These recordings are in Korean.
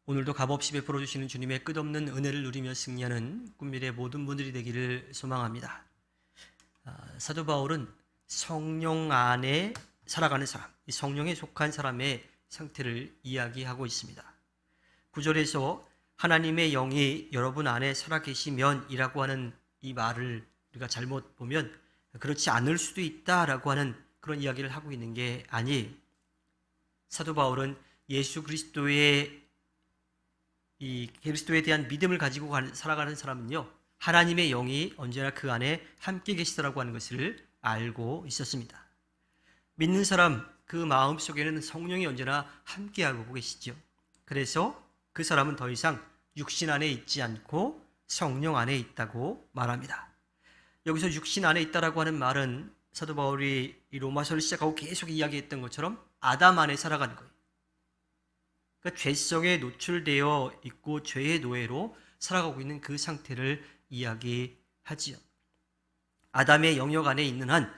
오늘도 값없이 베풀어 주시는 주님의 끝없는 은혜를 누리며 승리하는 꿈미래 모든 분들이 되기를 소망합니다. 사도 바울은 성령 안에 살아가는 사람, 성령에 속한 사람의 상태를 이야기하고 있습니다. 9절에서 하나님의 영이 여러분 안에 살아계시면 이라고 하는 이 말을 우리가 잘못 보면 그렇지 않을 수도 있다라고 하는 그런 이야기를 하고 있는 게 아니에요. 사도 바울은 예수 그리스도의 이 그리스도에 대한 믿음을 가지고 살아가는 사람은요, 하나님의 영이 언제나 그 안에 함께 계시더라고 하는 것을 알고 있었습니다. 믿는 사람 그 마음 속에는 성령이 언제나 함께하고 계시죠. 그래서 그 사람은 더 이상 육신 안에 있지 않고 성령 안에 있다고 말합니다. 여기서 육신 안에 있다라고 하는 말은 사도 바울이 이 로마서를 시작하고 계속 이야기했던 것처럼 아담 안에 살아가는 거예요. 그러니까 죄성에 노출되어 있고 죄의 노예로 살아가고 있는 그 상태를 이야기하지요. 아담의 영역 안에 있는 한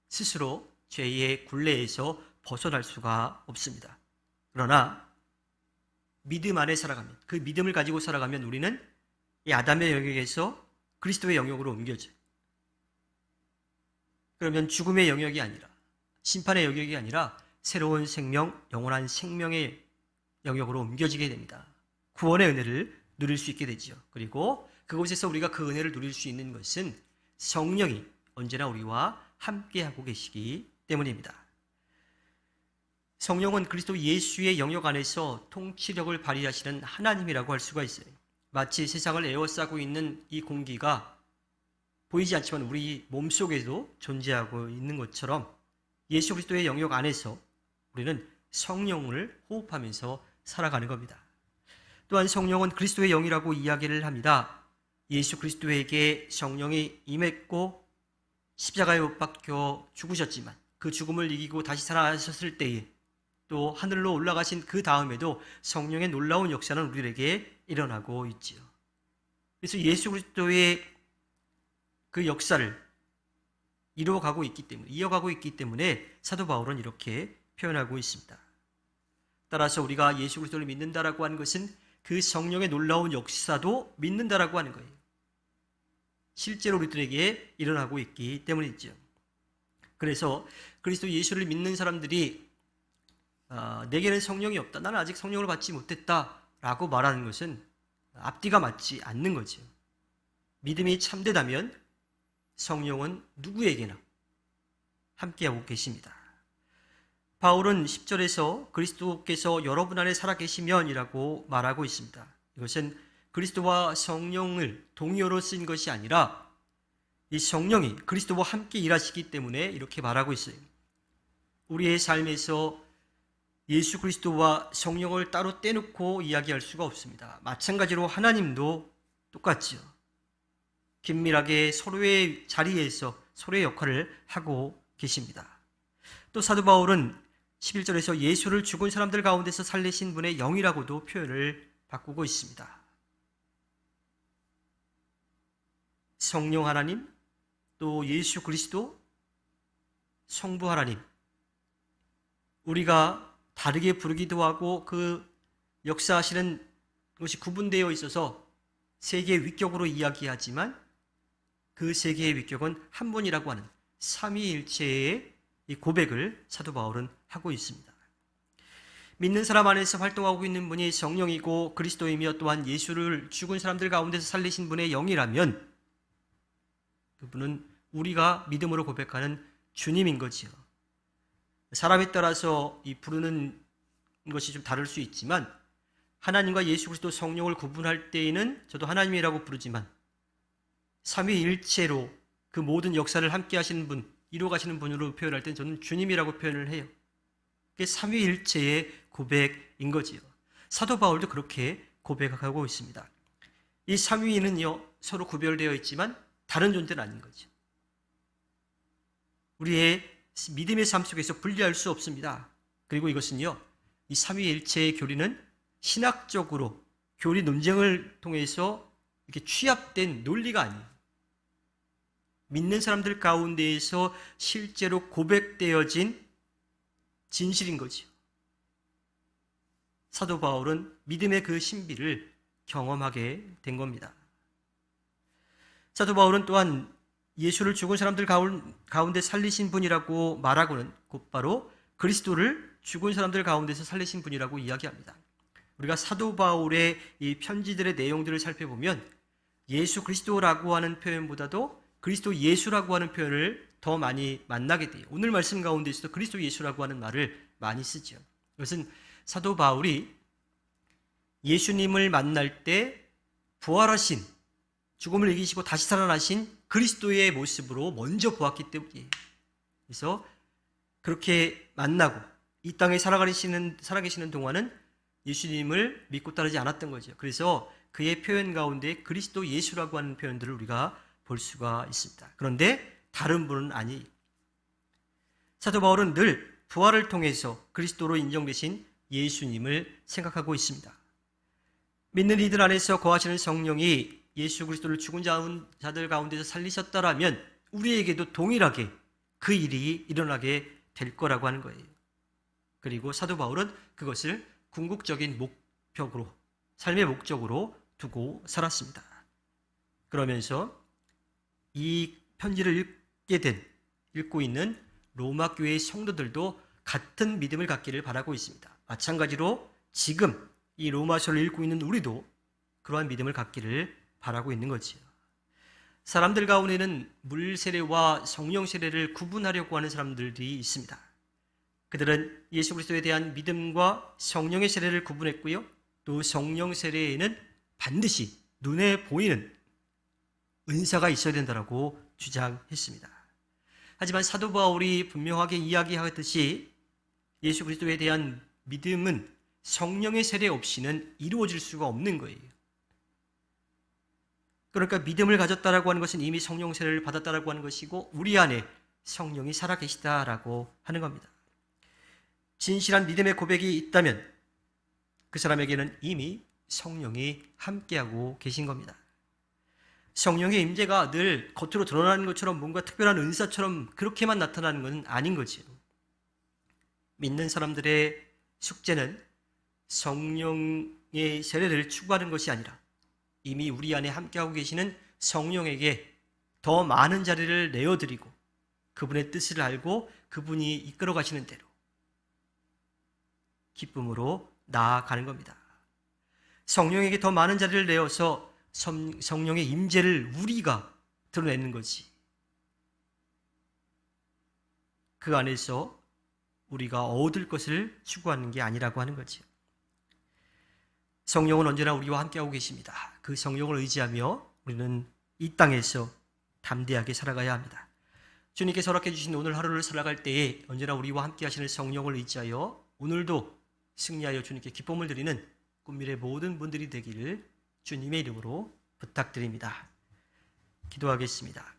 스스로 죄의 굴레에서 벗어날 수가 없습니다. 그러나 믿음 안에 살아가면, 그 믿음을 가지고 살아가면 우리는 이 아담의 영역에서 그리스도의 영역으로 옮겨져요. 그러면 죽음의 영역이 아니라, 심판의 영역이 아니라 새로운 생명, 영원한 생명의 영역으로 옮겨지게 됩니다. 구원의 은혜를 누릴 수 있게 되죠. 그리고 그곳에서 우리가 그 은혜를 누릴 수 있는 것은 성령이 언제나 우리와 함께하고 계시기 때문입니다. 성령은 그리스도 예수의 영역 안에서 통치력을 발휘하시는 하나님이라고 할 수가 있어요. 마치 세상을 에워싸고 있는 이 공기가 보이지 않지만 우리 몸속에도 존재하고 있는 것처럼 예수 그리스도의 영역 안에서 우리는 성령을 호흡하면서 살아가는 겁니다. 또한 성령은 그리스도의 영이라고 이야기를 합니다. 예수 그리스도에게 성령이 임했고 십자가에 못 박혀 죽으셨지만 그 죽음을 이기고 다시 살아나셨을 때에 또 하늘로 올라가신 그 다음에도 성령의 놀라운 역사는 우리에게 일어나고 있지요. 그래서 예수 그리스도의 그 역사를 이어가고 있기 때문에 사도 바울은 이렇게 표현하고 있습니다. 따라서 우리가 예수 그리스도를 믿는다라고 하는 것은 그 성령의 놀라운 역사도 믿는다라고 하는 거예요. 실제로 우리들에게 일어나고 있기 때문이죠. 그래서 그리스도 예수를 믿는 사람들이 내게는 성령이 없다, 나는 아직 성령을 받지 못했다라고 말하는 것은 앞뒤가 맞지 않는 거죠. 믿음이 참되다면 성령은 누구에게나 함께하고 계십니다. 바울은 10절에서 그리스도께서 여러분 안에 살아계시면 이라고 말하고 있습니다. 이것은 그리스도와 성령을 동의어로 쓴 것이 아니라 이 성령이 그리스도와 함께 일하시기 때문에 이렇게 말하고 있어요. 우리의 삶에서 예수 그리스도와 성령을 따로 떼놓고 이야기할 수가 없습니다. 마찬가지로 하나님도 똑같지요. 긴밀하게 서로의 자리에서 서로의 역할을 하고 계십니다. 또 사도 바울은 11절에서 예수를 죽은 사람들 가운데서 살리신 분의 영이라고도 표현을 바꾸고 있습니다. 성령 하나님, 또 예수 그리스도, 성부 하나님, 우리가 다르게 부르기도 하고 그 역사하시는 것이 구분되어 있어서 세 개의 위격으로 이야기하지만 그 세 개의 위격은 한 분이라고 하는 삼위일체의 이 고백을 사도 바울은 하고 있습니다. 믿는 사람 안에서 활동하고 있는 분이 성령이고 그리스도이며 또한 예수를 죽은 사람들 가운데서 살리신 분의 영이라면 그분은 우리가 믿음으로 고백하는 주님인 거지요. 사람에 따라서 이 부르는 것이 좀 다를 수 있지만 하나님과 예수 그리스도 성령을 구분할 때에는 저도 하나님이라고 부르지만 삼위일체로 그 모든 역사를 함께 하시는 분, 이루어가시는 분으로 표현할 때는 저는 주님이라고 표현을 해요. 그게 삼위일체의 고백인 거지요. 사도 바울도 그렇게 고백하고 있습니다. 이 삼위는요 서로 구별되어 있지만 다른 존재는 아닌 거죠. 우리의 믿음의 삶 속에서 분리할 수 없습니다. 그리고 이것은요, 이 삼위일체의 교리는 신학적으로 교리 논쟁을 통해서 이렇게 취합된 논리가 아니에요. 믿는 사람들 가운데에서 실제로 고백되어진 진실인 거죠. 사도 바울은 믿음의 그 신비를 경험하게 된 겁니다. 사도 바울은 또한 예수를 죽은 사람들 가운데 살리신 분이라고 말하고는 곧바로 그리스도를 죽은 사람들 가운데서 살리신 분이라고 이야기합니다. 우리가 사도 바울의 이 편지들의 내용들을 살펴보면 예수 그리스도라고 하는 표현보다도 그리스도 예수라고 하는 표현을 더 많이 만나게 돼요. 오늘 말씀 가운데서도 그리스도 예수라고 하는 말을 많이 쓰죠. 이것은 사도 바울이 예수님을 만날 때 부활하신, 죽음을 이기시고 다시 살아나신 그리스도의 모습으로 먼저 보았기 때문이에요. 그래서 그렇게 만나고 이 땅에 살아계시는 동안은 예수님을 믿고 따르지 않았던 거죠. 그래서 그의 표현 가운데 그리스도 예수라고 하는 표현들을 우리가 볼 수가 있습니다. 그런데 다른 분은 아니에요. 사도 바울은 늘 부활을 통해서 그리스도로 인정되신 예수님을 생각하고 있습니다. 믿는 이들 안에서 거하시는 성령이 예수 그리스도를 죽은 자들 가운데서 살리셨다라면 우리에게도 동일하게 그 일이 일어나게 될 거라고 하는 거예요. 그리고 사도 바울은 그것을 궁극적인 목표로, 삶의 목적으로 두고 살았습니다. 그러면서 이 편지를 읽고 있는 로마 교회의 성도들도 같은 믿음을 갖기를 바라고 있습니다. 마찬가지로 지금 이 로마서를 읽고 있는 우리도 그러한 믿음을 갖기를 바라고 있는 거지요. 사람들 가운데는 물 세례와 성령 세례를 구분하려고 하는 사람들이 있습니다. 그들은 예수 그리스도에 대한 믿음과 성령의 세례를 구분했고요. 또 성령 세례에는 반드시 눈에 보이는 은사가 있어야 된다고 주장했습니다. 하지만 사도 바울이 분명하게 이야기하듯이 예수 그리스도에 대한 믿음은 성령의 세례 없이는 이루어질 수가 없는 거예요. 그러니까 믿음을 가졌다라고 하는 것은 이미 성령 세례를 받았다라고 하는 것이고 우리 안에 성령이 살아계시다라고 하는 겁니다. 진실한 믿음의 고백이 있다면 그 사람에게는 이미 성령이 함께하고 계신 겁니다. 성령의 임재가 늘 겉으로 드러나는 것처럼 뭔가 특별한 은사처럼 그렇게만 나타나는 것은 아닌 거지요. 믿는 사람들의 숙제는 성령의 세례를 추구하는 것이 아니라 이미 우리 안에 함께하고 계시는 성령에게 더 많은 자리를 내어드리고 그분의 뜻을 알고 그분이 이끌어 가시는 대로 기쁨으로 나아가는 겁니다. 성령에게 더 많은 자리를 내어서 성령의 임재를 우리가 드러내는 거지. 그 안에서 우리가 얻을 것을 추구하는 게 아니라고 하는 거지. 성령은 언제나 우리와 함께하고 계십니다. 그 성령을 의지하며 우리는 이 땅에서 담대하게 살아가야 합니다. 주님께서 허락해 주신 오늘 하루를 살아갈 때에 언제나 우리와 함께 하시는 성령을 의지하여 오늘도 승리하여 주님께 기쁨을 드리는 꿈미래 모든 분들이 되기를 주님의 이름으로 부탁드립니다. 기도하겠습니다.